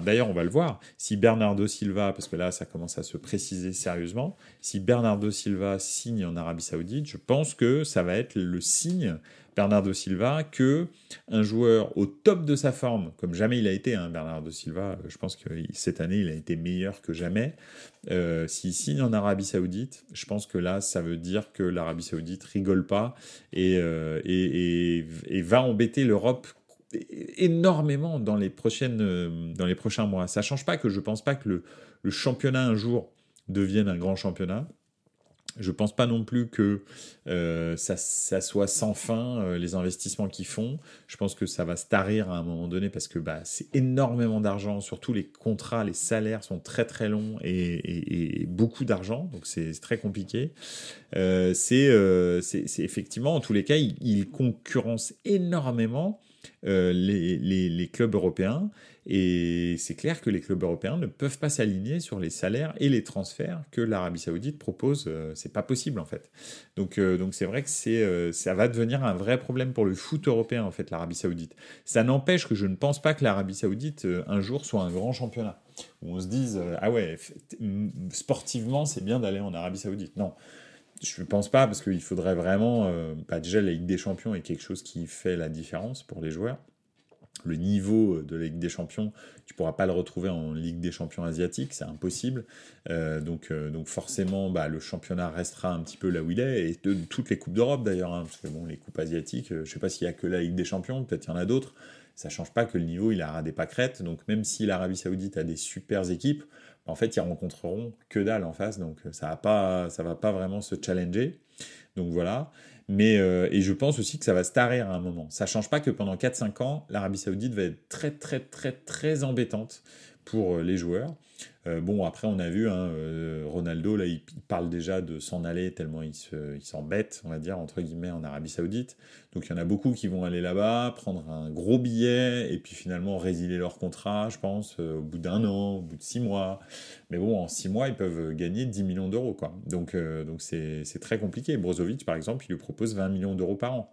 d'ailleurs, on va le voir. Si Bernardo Silva, parce que là, ça commence à se préciser sérieusement, si Bernardo Silva signe en Arabie Saoudite, je pense que ça va être le signe, Bernardo Silva, que un joueur au top de sa forme, comme jamais il a été, hein, Bernardo Silva, je pense que cette année, il a été meilleur que jamais. S'il signe en Arabie Saoudite, je pense que là, ça veut dire que l'Arabie Saoudite rigole pas et va embêter l'Europe énormément dans les prochains mois. Ça change pas que je pense pas que le championnat un jour devienne un grand championnat. Je pense pas non plus que ça soit sans fin les investissements qu'ils font. Je pense que ça va se tarir à un moment donné parce que c'est énormément d'argent. Surtout les contrats, les salaires sont très très longs et beaucoup d'argent. Donc c'est très compliqué. C'est effectivement, en tous les cas, ils concurrencent énormément les clubs européens. Et c'est clair que les clubs européens ne peuvent pas s'aligner sur les salaires et les transferts que l'Arabie Saoudite propose. C'est pas possible en fait. Donc c'est vrai que ça va devenir un vrai problème pour le foot européen en fait, l'Arabie Saoudite. Ça n'empêche que je ne pense pas que l'Arabie Saoudite un jour soit un grand championnat. Où on se dise ah ouais, sportivement c'est bien d'aller en Arabie Saoudite. Non. Je ne pense pas parce qu'il faudrait vraiment. Déjà, la Ligue des Champions est quelque chose qui fait la différence pour les joueurs. Le niveau de la Ligue des Champions, tu ne pourras pas le retrouver en Ligue des Champions asiatique, c'est impossible. Donc forcément, le championnat restera un petit peu là où il est, et de toutes les Coupes d'Europe d'ailleurs, hein, parce que bon, les Coupes asiatiques, je ne sais pas s'il n'y a que la Ligue des Champions, peut-être il y en a d'autres, ça ne change pas que le niveau, il a des pâquerettes, donc même si l'Arabie Saoudite a des super équipes, en fait, ils rencontreront que dalle en face, donc ça va pas vraiment se challenger. Donc voilà. Mais, et je pense aussi que ça va se tarir à un moment. Ça change pas que pendant 4-5 ans, l'Arabie Saoudite va être très très très très embêtante pour les joueurs. Bon, après, on a vu, hein, Ronaldo, là, il parle déjà de s'en aller tellement il s'embête, on va dire, entre guillemets, en Arabie Saoudite. Donc, il y en a beaucoup qui vont aller là-bas, prendre un gros billet, et puis finalement résilier leur contrat, je pense, au bout d'un an, au bout de 6 mois. Mais bon, en 6 mois, ils peuvent gagner 10 millions d'euros, quoi. Donc c'est très compliqué. Brozovic, par exemple, il lui propose 20 millions d'euros par an.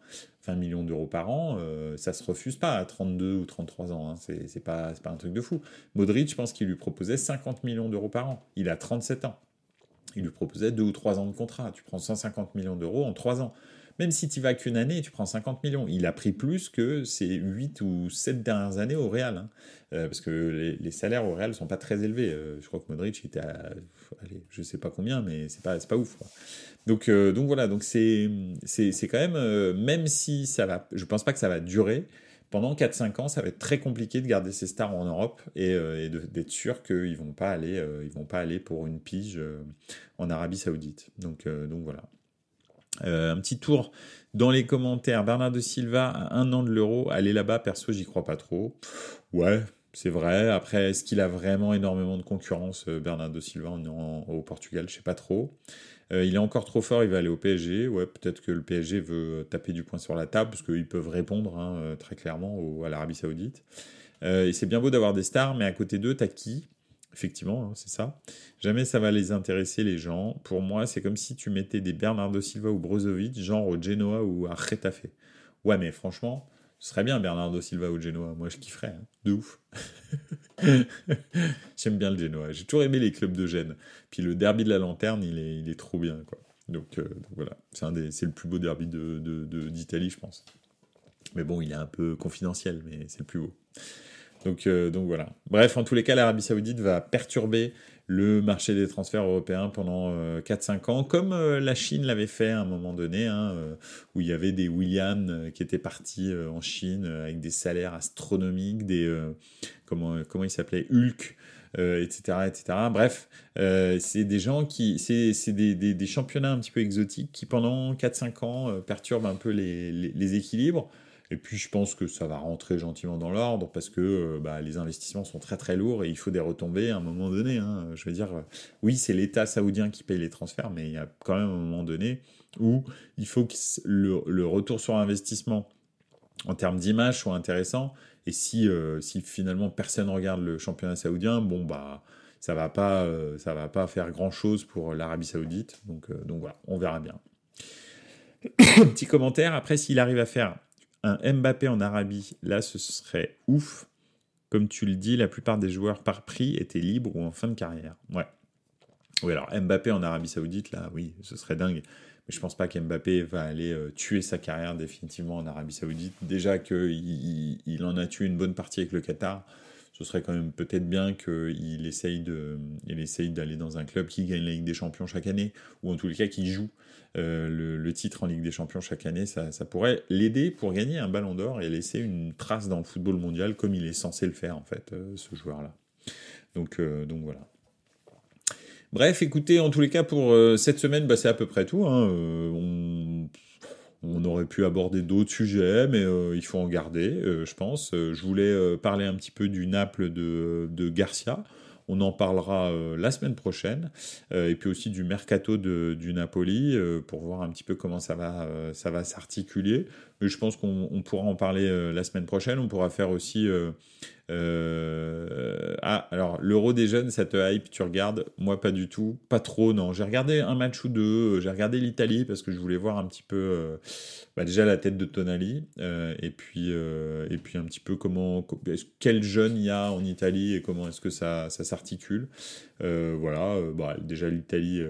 20 millions d'euros par an, ça se refuse pas à 32 ou 33 ans. Hein. C'est pas un truc de fou. Modric, je pense qu'il lui proposait 50 millions d'euros par an. Il a 37 ans. Il lui proposait 2 ou 3 ans de contrat. Tu prends 150 millions d'euros en 3 ans. Même si tu vas qu'une année, tu prends 50 millions. Il a pris plus que ses 8 ou 7 dernières années au Real. Hein. Parce que les salaires au Real ne sont pas très élevés. Je crois que Modric était à... Allez, je sais pas combien, mais c'est pas ouf. Quoi. Donc voilà, donc c'est quand même si ça va, je pense pas que ça va durer, pendant 4-5 ans, ça va être très compliqué de garder ces stars en Europe et d'être sûr qu'ils vont pas aller pour une pige en Arabie Saoudite. Donc voilà. Un petit tour dans les commentaires. Bernardo Silva à 1 an de l'Euro, aller là-bas, perso, j'y crois pas trop. Ouais, c'est vrai. Après, est-ce qu'il a vraiment énormément de concurrence, Bernardo Silva, au Portugal? Je sais pas trop. Il est encore trop fort, il va aller au PSG. Ouais, peut-être que le PSG veut taper du poing sur la table, parce qu'ils peuvent répondre hein, très clairement à l'Arabie Saoudite. Et c'est bien beau d'avoir des stars, mais à côté d'eux, t'as qui? Effectivement, hein, c'est ça. Jamais ça va les intéresser, les gens. Pour moi, c'est comme si tu mettais des Bernardo Silva ou Brozovic, genre au Genoa ou à Getafe. Ouais, mais franchement, ce serait bien Bernardo Silva ou Genoa. Moi, je kifferais. Hein. De ouf. J'aime bien le Genoa. J'ai toujours aimé les clubs de Gênes. Puis le derby de la Lanterne, il est trop bien, quoi. Donc voilà. C'est le plus beau derby d'Italie, je pense. Mais bon, il est un peu confidentiel, mais c'est le plus beau. Donc voilà. Bref, en tous les cas, l'Arabie Saoudite va perturber le marché des transferts européens pendant 4-5 ans, comme la Chine l'avait fait à un moment donné, hein, où il y avait des Williams qui étaient partis en Chine avec des salaires astronomiques, comment ils s'appelaient, Hulk, etc., etc. Bref, c'est des gens c'est des championnats un petit peu exotiques qui pendant 4-5 ans perturbent un peu les équilibres. Et puis je pense que ça va rentrer gentiment dans l'ordre parce que les investissements sont très très lourds et il faut des retombées à un moment donné, hein. Je veux dire, oui, c'est l'État saoudien qui paye les transferts, mais il y a quand même un moment donné où il faut que le retour sur investissement en termes d'image soit intéressant. Et si finalement personne regarde le championnat saoudien, bon bah ça va pas faire grand chose pour l'Arabie Saoudite. Donc voilà, on verra bien. Petit commentaire, après s'il arrive à faire un Mbappé en Arabie, là ce serait ouf. Comme tu le dis, la plupart des joueurs par prix étaient libres ou en fin de carrière. Ouais. Oui, alors Mbappé en Arabie Saoudite, là, oui, ce serait dingue. Mais je pense pas qu'Mbappé va aller tuer sa carrière définitivement en Arabie Saoudite. Déjà qu'il en a tué une bonne partie avec le Qatar. Ce serait quand même peut-être bien qu'il essaye d'aller dans un club qui gagne la Ligue des Champions chaque année, ou en tous les cas qui joue le titre en Ligue des Champions chaque année. Ça pourrait l'aider pour gagner un ballon d'or et laisser une trace dans le football mondial comme il est censé le faire en fait, ce joueur-là. Donc voilà. Bref, écoutez, en tous les cas, pour cette semaine, c'est à peu près tout, hein. On aurait pu aborder d'autres sujets, mais il faut en garder, je pense. Je voulais parler un petit peu du Naples de Garcia. On en parlera la semaine prochaine. Et puis aussi du mercato du Napoli, pour voir un petit peu comment ça va s'articuler. Mais je pense qu'on pourra en parler la semaine prochaine. On pourra faire aussi... alors, l'Euro des jeunes, ça te hype, tu regardes? Moi, pas du tout. Pas trop, non. J'ai regardé un match ou deux. J'ai regardé l'Italie parce que je voulais voir un petit peu, déjà la tête de Tonali. Et puis un petit peu quel jeune il y a en Italie et comment est-ce que ça s'articule. Voilà. Déjà, l'Italie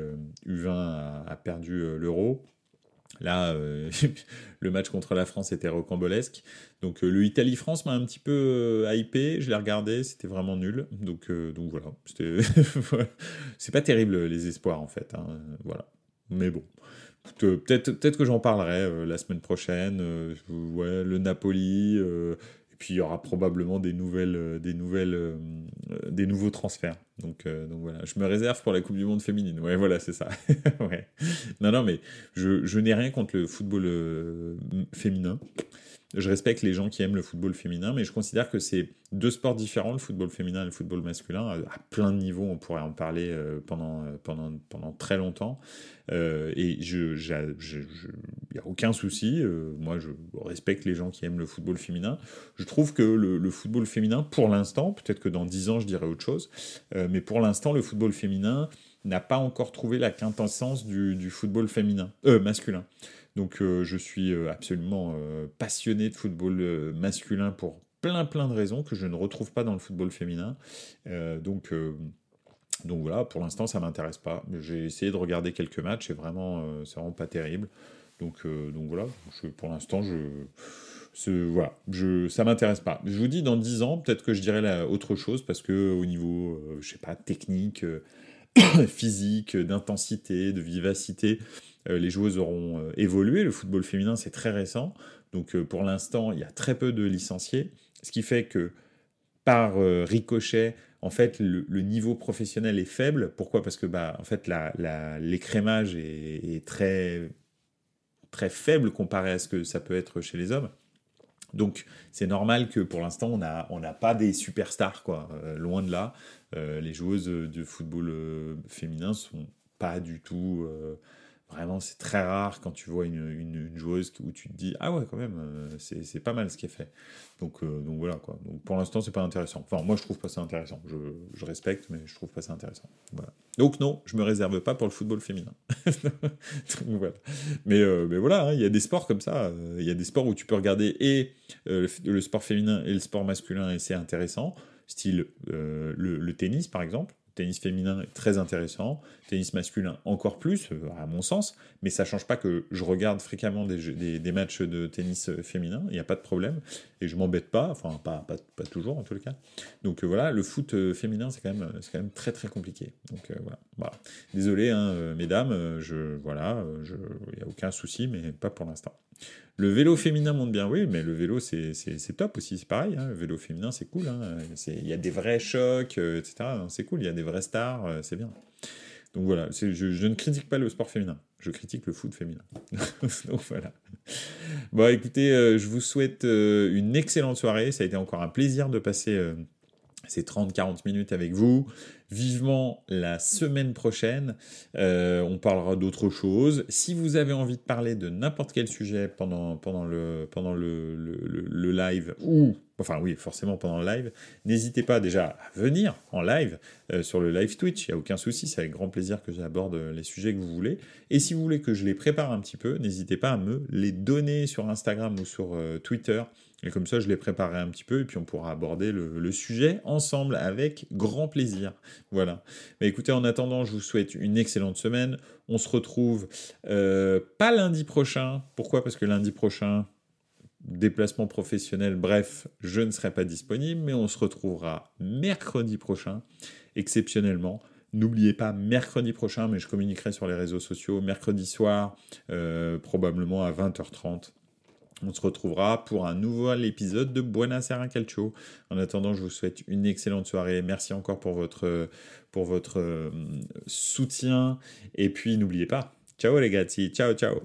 U20 a perdu l'Euro. Là, le match contre la France était rocambolesque. Donc le Italie-France m'a un petit peu hypé. Je l'ai regardé, c'était vraiment nul. Donc voilà, c'est pas terrible les espoirs en fait, hein. Voilà. Mais bon, peut-être que j'en parlerai la semaine prochaine. Ouais, le Napoli. Et puis il y aura probablement des nouveaux transferts. Donc voilà, je me réserve pour la Coupe du Monde féminine. Ouais, voilà, c'est ça. Ouais. Non, mais je n'ai rien contre le football féminin. Je respecte les gens qui aiment le football féminin, mais je considère que c'est deux sports différents, le football féminin et le football masculin. À plein de niveaux, on pourrait en parler pendant très longtemps. Et il n'y a aucun souci. Moi, je respecte les gens qui aiment le football féminin. Je trouve que le football féminin, pour l'instant, peut-être que dans 10 ans, je dirais autre chose, mais pour l'instant, le football féminin n'a pas encore trouvé la quintessence du football masculin. Donc je suis absolument passionné de football masculin pour plein de raisons que je ne retrouve pas dans le football féminin. Donc voilà, pour l'instant ça m'intéresse pas. J'ai essayé de regarder quelques matchs et c'est vraiment pas terrible. Donc voilà, pour l'instant ça m'intéresse pas. Je vous dis dans 10 ans, peut-être que je dirai autre chose parce que au niveau, je sais pas, technique, physique, d'intensité, de vivacité, les joueuses auront évolué. Le football féminin, c'est très récent. Donc pour l'instant, il y a très peu de licenciés. Ce qui fait que par ricochet, en fait, le niveau professionnel est faible. Pourquoi ? Parce que en fait, l'écrémage est très, très faible comparé à ce que ça peut être chez les hommes. Donc c'est normal que pour l'instant on n'a pas des superstars, quoi. Loin de là. Les joueuses de football féminin sont pas du tout... Vraiment, c'est très rare quand tu vois une joueuse où tu te dis ah ouais, quand même, c'est pas mal ce qui est fait. Donc voilà, quoi. Donc pour l'instant, c'est pas intéressant. Enfin, moi je trouve pas ça intéressant. Je respecte, mais je trouve pas ça intéressant. Voilà. Donc non, je me réserve pas pour le football féminin. Donc, voilà. Mais voilà, hein, il y a des sports comme ça. Il y a des sports où tu peux regarder et le sport féminin et le sport masculin et c'est intéressant. Style le tennis par exemple. Tennis féminin est très intéressant, tennis masculin encore plus, à mon sens, mais ça change pas que je regarde fréquemment des matchs de tennis féminin, il n'y a pas de problème, et je m'embête pas, enfin pas toujours en tout cas. Donc voilà, le foot féminin c'est quand même très très compliqué. Donc voilà. Désolé mesdames, il n'y a aucun souci, mais pas pour l'instant. Le vélo féminin monte bien, oui, mais le vélo c'est top aussi, c'est pareil, le vélo féminin c'est cool, il y a des vrais chocs, etc. C'est cool, il y a des vraies stars, c'est bien. Donc voilà, je ne critique pas le sport féminin, je critique le foot féminin. Donc voilà. Bon écoutez, je vous souhaite une excellente soirée, ça a été encore un plaisir de passer ces 30-40 minutes avec vous. Vivement la semaine prochaine, on parlera d'autre chose. Si vous avez envie de parler de n'importe quel sujet pendant le live, ou, enfin oui, forcément pendant le live, n'hésitez pas déjà à venir en live sur le live Twitch, il n'y a aucun souci, c'est avec grand plaisir que j'aborde les sujets que vous voulez. Et si vous voulez que je les prépare un petit peu, n'hésitez pas à me les donner sur Instagram ou sur Twitter. Et comme ça, je les préparerai un petit peu et puis on pourra aborder le sujet ensemble avec grand plaisir. Voilà. Mais écoutez, en attendant, je vous souhaite une excellente semaine. On se retrouve pas lundi prochain. Pourquoi ? Parce que lundi prochain, déplacement professionnel, bref, je ne serai pas disponible, mais on se retrouvera mercredi prochain, exceptionnellement. N'oubliez pas, mercredi prochain, mais je communiquerai sur les réseaux sociaux, mercredi soir, probablement à 20h30. On se retrouvera pour un nouvel épisode de Buonasera Calcio. En attendant, je vous souhaite une excellente soirée. Merci encore pour votre soutien. Et puis, n'oubliez pas, ciao les gars, ciao, ciao.